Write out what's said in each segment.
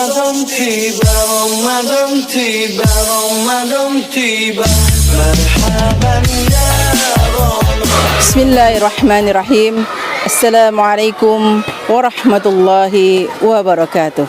Ramadan tiba, Ramadan tiba, Ramadan tiba. Marhaban ya Ramadan. Bismillahirrahmanirrahim. Assalamualaikum warahmatullahi wabarakatuh.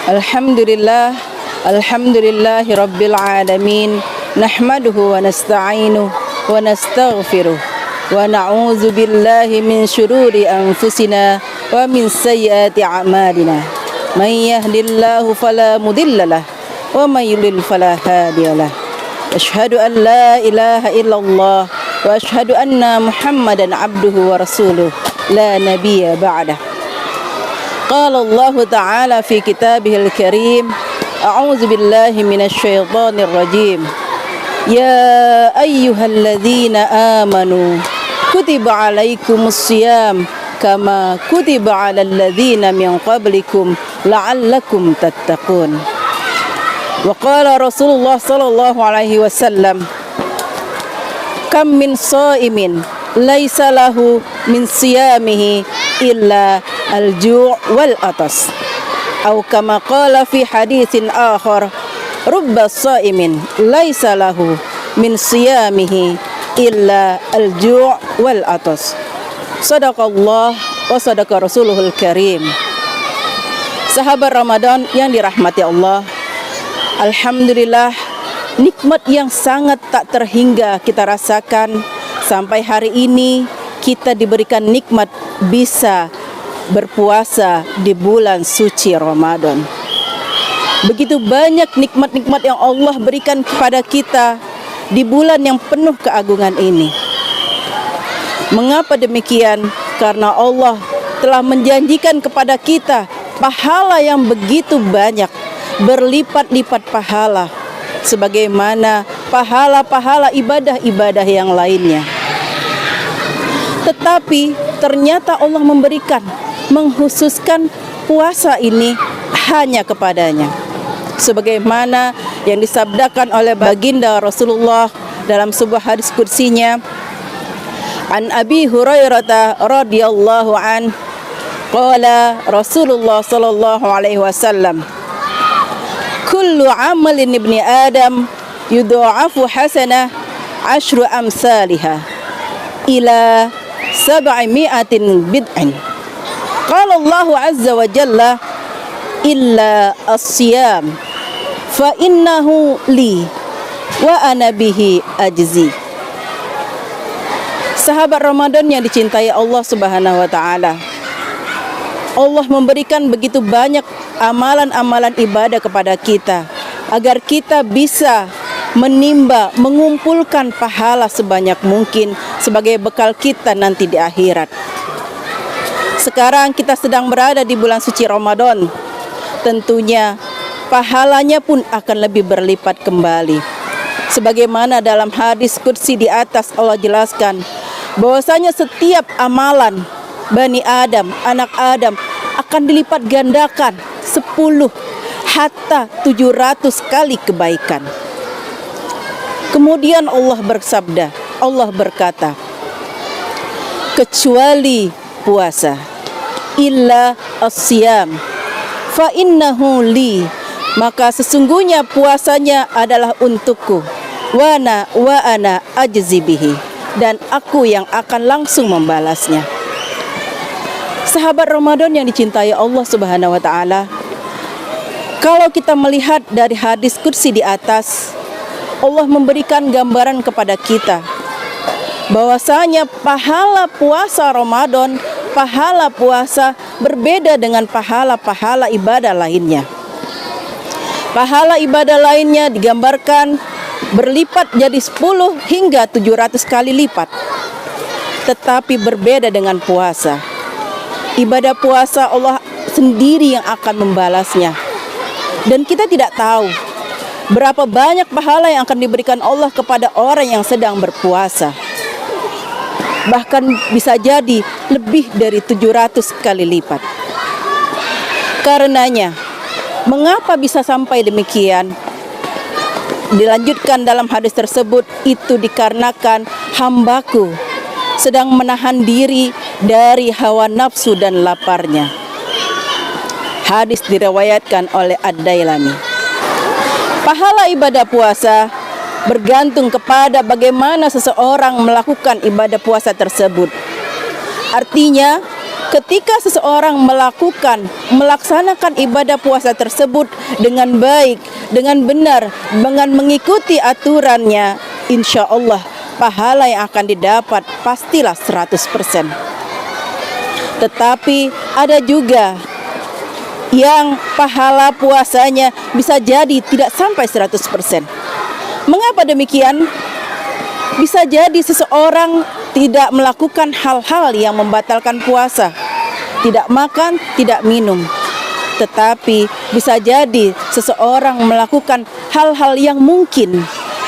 Alhamdulillah, alhamdulillahi rabbil alamin. Nahmaduhu wa nasta'inuhu wa nastaghfiruh wa na'udzu billahi min syururi anfusina wa min sayyiati a'malina. May yahdihillahu fala mudilla lahu wa may yudlil fala hadiyalah. Asyhadu an la ilaha illallah wa asyhadu anna Muhammadan abduhu wa rasuluh la nabiyya ba'dah. Qala Allah Ta'ala fi kitabihil karim. A'udzu billahi minasy syaithanir rajim. Ya ayyuhalladzina amanu kutiba alaikumus syiyam kama kutiba alal ladzina min qablikum la'allakum tattaqun. Wa qala Rasulullah sallallahu alaihi wasallam, kam min shaimin laisa lahu min siyamihi illa al-ju' wal atas. Atau kama qala fi haditsin akhar, rubba shaimin laisa lahu min siyamihi illa al-ju' wal atas. Sadaqallah wa sadaqa rasuluhul karim. Sahabat Ramadan yang dirahmati Allah, alhamdulillah, nikmat yang sangat tak terhingga kita rasakan sampai hari ini. Kita diberikan nikmat bisa berpuasa di bulan suci Ramadan. Begitu banyak nikmat-nikmat yang Allah berikan kepada kita di bulan yang penuh keagungan ini. Mengapa demikian? Karena Allah telah menjanjikan kepada kita pahala yang begitu banyak, berlipat-lipat pahala, sebagaimana pahala-pahala ibadah-ibadah yang lainnya. Tetapi ternyata Allah mengkhususkan puasa ini hanya kepadanya, sebagaimana yang disabdakan oleh baginda Rasulullah dalam sebuah hadis qudsinya, an Abi Hurairah radhiyallahu an qala Rasulullah sallallahu alaihi wasallam, kullu amalin ibni Adam yudha'afu hasanah asyru amsalihah ila 700 bid'in. Qala Allah azza wa jalla, illa as-siyam fa innahu li wa ana bihi ajzi. Sahabat Ramadan yang dicintai Allah Subhanahu wa taala, Allah memberikan begitu banyak amalan-amalan ibadah kepada kita agar kita bisa mengumpulkan pahala sebanyak mungkin sebagai bekal kita nanti di akhirat. Sekarang kita sedang berada di bulan suci Ramadan. Tentunya pahalanya pun akan lebih berlipat kembali. Sebagaimana dalam hadis qudsi di atas Allah jelaskan bahwasanya setiap amalan Bani Adam, anak Adam akan dilipat gandakan 10 hatta 700 kali kebaikan. Kemudian Allah bersabda, Allah berkata, kecuali puasa, illa as-siyam fa innahu li, maka sesungguhnya puasanya adalah untukku, wa ana ajzi bihi, dan aku yang akan langsung membalasnya. Sahabat Ramadan yang dicintai Allah Subhanahu wa taala, kalau kita melihat dari hadis qudsi di atas, Allah memberikan gambaran kepada kita bahwasanya pahala puasa Ramadan, pahala puasa berbeda dengan pahala-pahala ibadah lainnya. Pahala ibadah lainnya digambarkan berlipat jadi 10 hingga 700 kali lipat. Tetapi berbeda dengan puasa. Ibadah puasa Allah sendiri yang akan membalasnya. Dan kita tidak tahu berapa banyak pahala yang akan diberikan Allah kepada orang yang sedang berpuasa. Bahkan bisa jadi lebih dari 700 kali lipat. Karenanya, mengapa bisa sampai demikian? Dilanjutkan dalam hadis tersebut, itu dikarenakan hambaku sedang menahan diri dari hawa nafsu dan laparnya. Hadis diriwayatkan oleh Ad-Dailami. Pahala ibadah puasa bergantung kepada bagaimana seseorang melakukan ibadah puasa tersebut. Artinya, ketika seseorang melaksanakan ibadah puasa tersebut dengan baik, dengan benar, dengan mengikuti aturannya, insya Allah pahala yang akan didapat pastilah 100%. Tetapi ada juga yang pahala puasanya bisa jadi tidak sampai 100%. Mengapa demikian? Bisa jadi seseorang tidak melakukan hal-hal yang membatalkan puasa, tidak makan, tidak minum. Tetapi bisa jadi seseorang melakukan hal-hal yang mungkin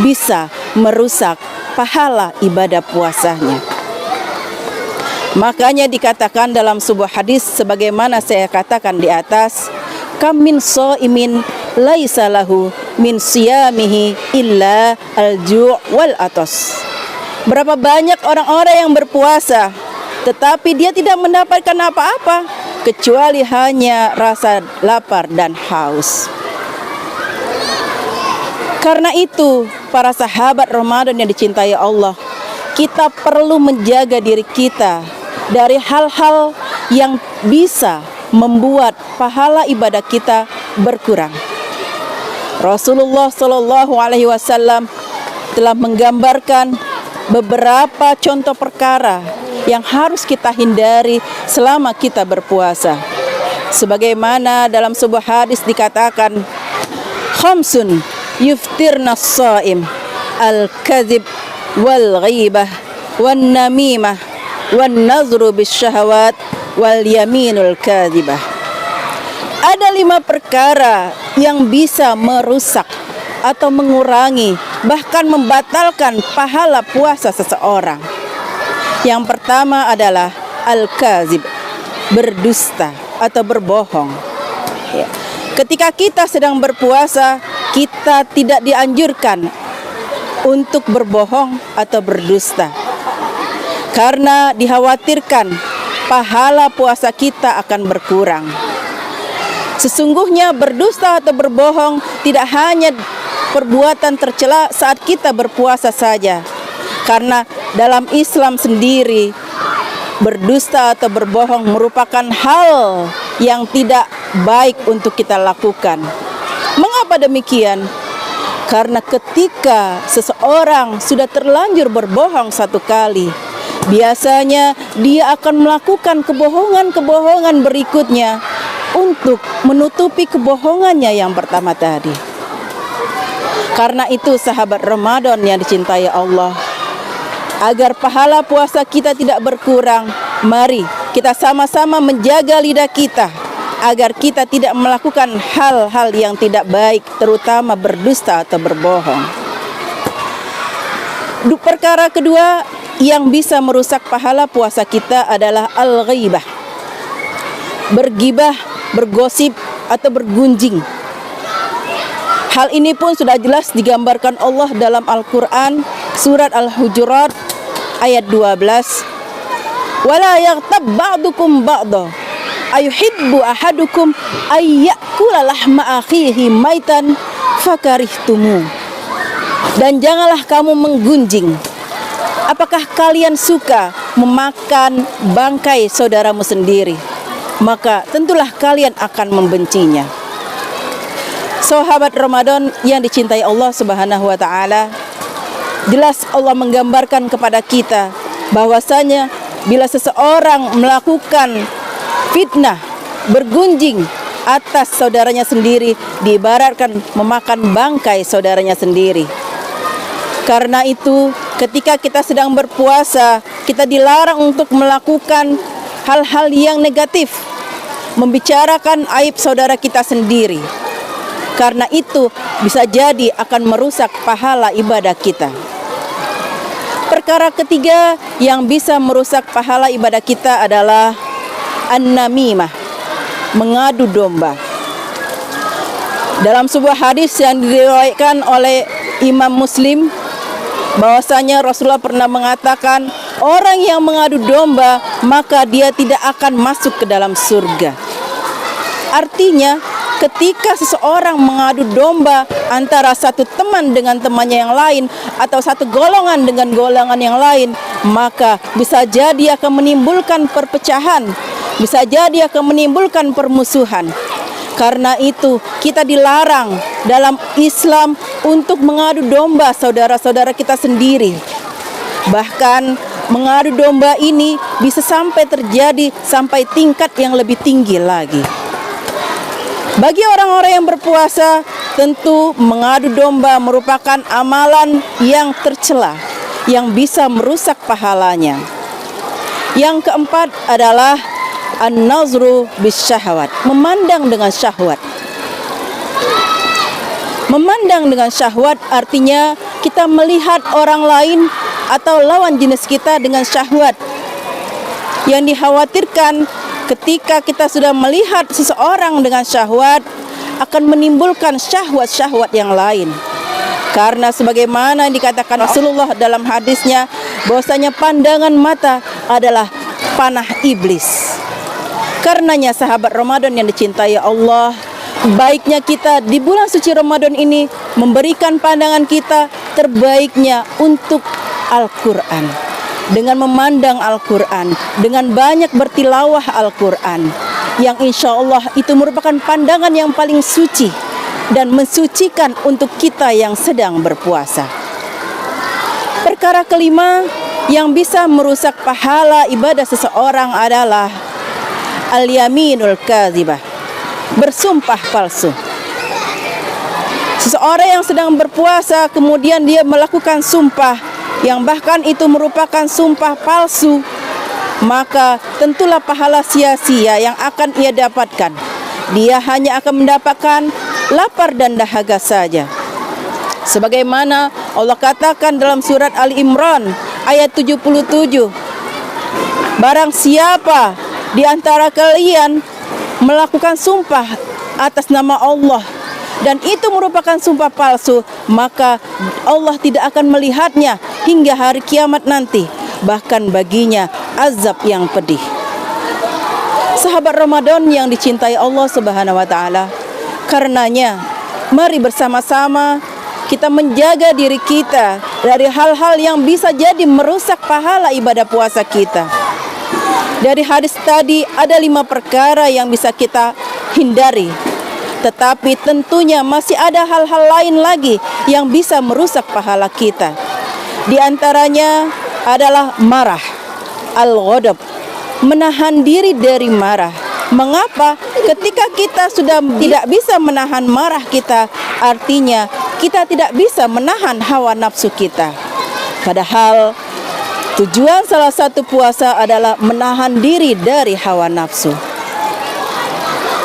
bisa merusak pahala ibadah puasanya. Makanya dikatakan dalam sebuah hadis sebagaimana saya katakan di atas, kam min shaimin laisa lahu min siyamihi illa al-ju' wal atas. Berapa banyak orang-orang yang berpuasa tetapi dia tidak mendapatkan apa-apa kecuali hanya rasa lapar dan haus. Karena itu, para sahabat Ramadan yang dicintai Allah, kita perlu menjaga diri kita dari hal-hal yang bisa membuat pahala ibadah kita berkurang. Rasulullah SAW telah menggambarkan beberapa contoh perkara yang harus kita hindari selama kita berpuasa. Sebagaimana dalam sebuah hadis dikatakan, khamsun yuftirna as-shaim, al-kadhib wal ghibah wan namimah wan nazru bisyahawat wal yaminul kadhibah. Ada 5 perkara yang bisa merusak atau mengurangi, bahkan membatalkan pahala puasa seseorang. Yang pertama adalah al-kazib, berdusta atau berbohong. Ketika kita sedang berpuasa, kita tidak dianjurkan untuk berbohong atau berdusta, karena dikhawatirkan pahala puasa kita akan berkurang. Sesungguhnya berdusta atau berbohong tidak hanya perbuatan tercela saat kita berpuasa saja, karena dalam Islam sendiri berdusta atau berbohong merupakan hal yang tidak baik untuk kita lakukan. Mengapa demikian? Karena ketika seseorang sudah terlanjur berbohong satu kali, biasanya dia akan melakukan kebohongan-kebohongan berikutnya untuk menutupi kebohongannya yang pertama tadi. Karena itu sahabat Ramadan yang dicintai Allah, agar pahala puasa kita tidak berkurang, mari kita sama-sama menjaga lidah kita agar kita tidak melakukan hal-hal yang tidak baik, terutama berdusta atau berbohong. Perkara kedua yang bisa merusak pahala puasa kita adalah al-ghibah, bergibah, bergosip atau bergunjing. Hal ini pun sudah jelas digambarkan Allah dalam Al-Quran, surat Al-Hujurat ayat 12. Wala yaghtab ba'dukum ba'da ayuhibbu ahadukum ayyakula lahma akhihi maitan fakarihtumu. Dan janganlah kamu menggunjing. Apakah kalian suka memakan bangkai saudaramu sendiri? Maka tentulah kalian akan membencinya. Sahabat Ramadan yang dicintai Allah Subhanahu wa taala, jelas Allah menggambarkan kepada kita bahwasanya bila seseorang melakukan fitnah, bergunjing atas saudaranya sendiri, diibaratkan memakan bangkai saudaranya sendiri. Karena itu, ketika kita sedang berpuasa, kita dilarang untuk melakukan hal-hal yang negatif, membicarakan aib saudara kita sendiri. Karena itu bisa jadi akan merusak pahala ibadah kita. Perkara ketiga yang bisa merusak pahala ibadah kita adalah an-namimah, mengadu domba. Dalam sebuah hadis yang diriwayatkan oleh Imam Muslim, bahwasanya Rasulullah pernah mengatakan, orang yang mengadu domba maka dia tidak akan masuk ke dalam surga. Artinya, ketika seseorang mengadu domba antara satu teman dengan temannya yang lain atau satu golongan dengan golongan yang lain, maka bisa jadi akan menimbulkan perpecahan, bisa jadi akan menimbulkan permusuhan. Karena itu kita dilarang dalam Islam untuk mengadu domba saudara-saudara kita sendiri. Bahkan mengadu domba ini bisa sampai terjadi sampai tingkat yang lebih tinggi lagi. Bagi orang-orang yang berpuasa, tentu mengadu domba merupakan amalan yang tercela, yang bisa merusak pahalanya. Yang keempat adalah an-nazru bisyahwat, memandang dengan syahwat. Memandang dengan syahwat artinya kita melihat orang lain atau lawan jenis kita dengan syahwat. Yang dikhawatirkan ketika kita sudah melihat seseorang dengan syahwat akan menimbulkan syahwat-syahwat yang lain. Karena sebagaimana yang dikatakan Rasulullah dalam hadisnya, bahwasanya pandangan mata adalah panah iblis. Karenanya sahabat Ramadan yang dicintai Allah, baiknya kita di bulan suci Ramadan ini memberikan pandangan kita terbaiknya untuk Al-Quran. Dengan memandang Al-Quran, dengan banyak bertilawah Al-Quran, yang insya Allah itu merupakan pandangan yang paling suci dan mensucikan untuk kita yang sedang berpuasa. Perkara kelima yang bisa merusak pahala ibadah seseorang adalah al-yaminul kadzibah, bersumpah palsu. Seseorang yang sedang berpuasa kemudian dia melakukan sumpah yang bahkan itu merupakan sumpah palsu, maka tentulah pahala sia-sia yang akan ia dapatkan. Dia hanya akan mendapatkan lapar dan dahaga saja. Sebagaimana Allah katakan dalam surat Ali Imran ayat 77, barang siapa di antara kalian melakukan sumpah atas nama Allah dan itu merupakan sumpah palsu, maka Allah tidak akan melihatnya hingga hari kiamat nanti, bahkan baginya azab yang pedih. Sahabat Ramadan yang dicintai Allah Subhanahu wa taala, karenanya mari bersama-sama kita menjaga diri kita dari hal-hal yang bisa jadi merusak pahala ibadah puasa kita. Dari hadis tadi ada 5 perkara yang bisa kita hindari, tetapi tentunya masih ada hal-hal lain lagi yang bisa merusak pahala kita. Di antaranya adalah marah, al-ghadab, menahan diri dari marah. Mengapa? Ketika kita sudah tidak bisa menahan marah kita, artinya kita tidak bisa menahan hawa nafsu kita. Padahal tujuan salah satu puasa adalah menahan diri dari hawa nafsu.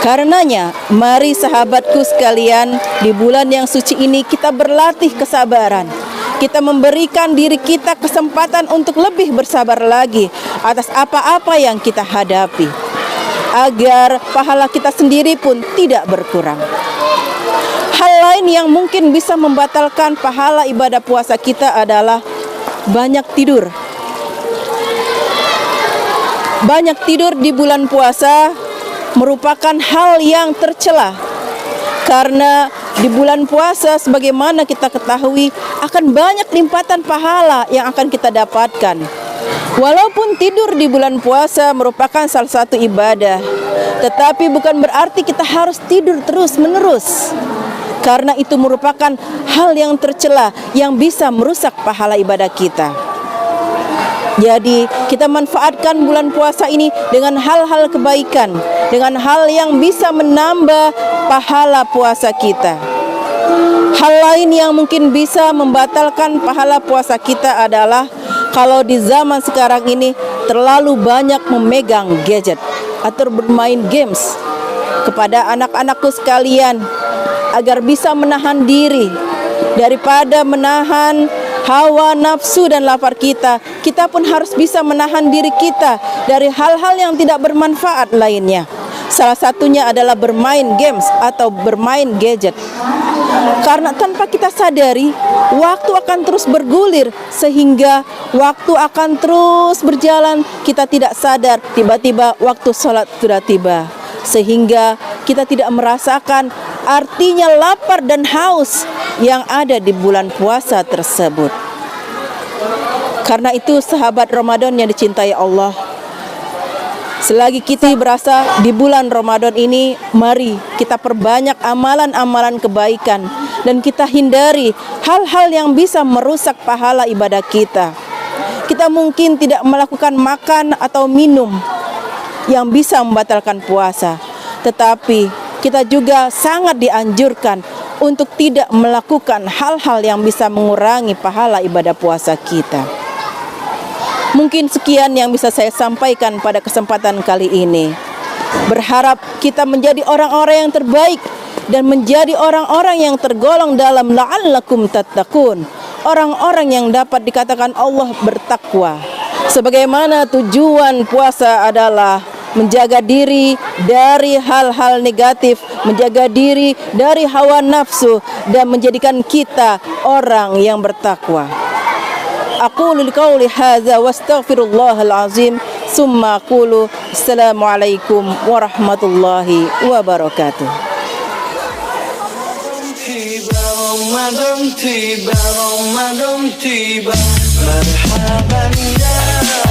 Karenanya, mari sahabatku sekalian, di bulan yang suci ini kita berlatih kesabaran. Kita memberikan diri kita kesempatan untuk lebih bersabar lagi atas apa-apa yang kita hadapi, agar pahala kita sendiri pun tidak berkurang. Hal lain yang mungkin bisa membatalkan pahala ibadah puasa kita adalah banyak tidur. Banyak tidur di bulan puasa merupakan hal yang tercela, karena di bulan puasa sebagaimana kita ketahui akan banyak limpatan pahala yang akan kita dapatkan. Walaupun tidur di bulan puasa merupakan salah satu ibadah, tetapi bukan berarti kita harus tidur terus-menerus, karena itu merupakan hal yang tercela yang bisa merusak pahala ibadah kita. Jadi kita manfaatkan bulan puasa ini dengan hal-hal kebaikan, dengan hal yang bisa menambah pahala puasa kita. Hal lain yang mungkin bisa membatalkan pahala puasa kita adalah kalau di zaman sekarang ini terlalu banyak memegang gadget atau bermain games. Kepada anak-anakku sekalian, agar bisa menahan diri daripada menahan hawa nafsu dan lapar kita, kita pun harus bisa menahan diri kita dari hal-hal yang tidak bermanfaat lainnya. Salah satunya adalah bermain games atau bermain gadget. Karena tanpa kita sadari, waktu akan terus bergulir, sehingga waktu akan terus berjalan, kita tidak sadar, tiba-tiba waktu sholat sudah tiba, sehingga kita tidak merasakan artinya lapar dan haus yang ada di bulan puasa tersebut. Karena itu sahabat Ramadan yang dicintai Allah, selagi kita berasa di bulan Ramadan ini, mari kita perbanyak amalan-amalan kebaikan dan kita hindari hal-hal yang bisa merusak pahala ibadah kita. Kita mungkin tidak melakukan makan atau minum yang bisa membatalkan puasa, tetapi kita juga sangat dianjurkan untuk tidak melakukan hal-hal yang bisa mengurangi pahala ibadah puasa kita. Mungkin sekian yang bisa saya sampaikan pada kesempatan kali ini. Berharap kita menjadi orang-orang yang terbaik dan menjadi orang-orang yang tergolong dalam la'allakum tattaqun, orang-orang yang dapat dikatakan Allah bertakwa. Sebagaimana tujuan puasa adalah menjaga diri dari hal-hal negatif, menjaga diri dari hawa nafsu, dan menjadikan kita orang yang bertakwa. Aqulu liqauli hadza wastaghfirullahal azim, summa aqulu assalamualaikum warahmatullahi wabarakatuh. Ramadan tiba, Ramadan tiba, marhaban ya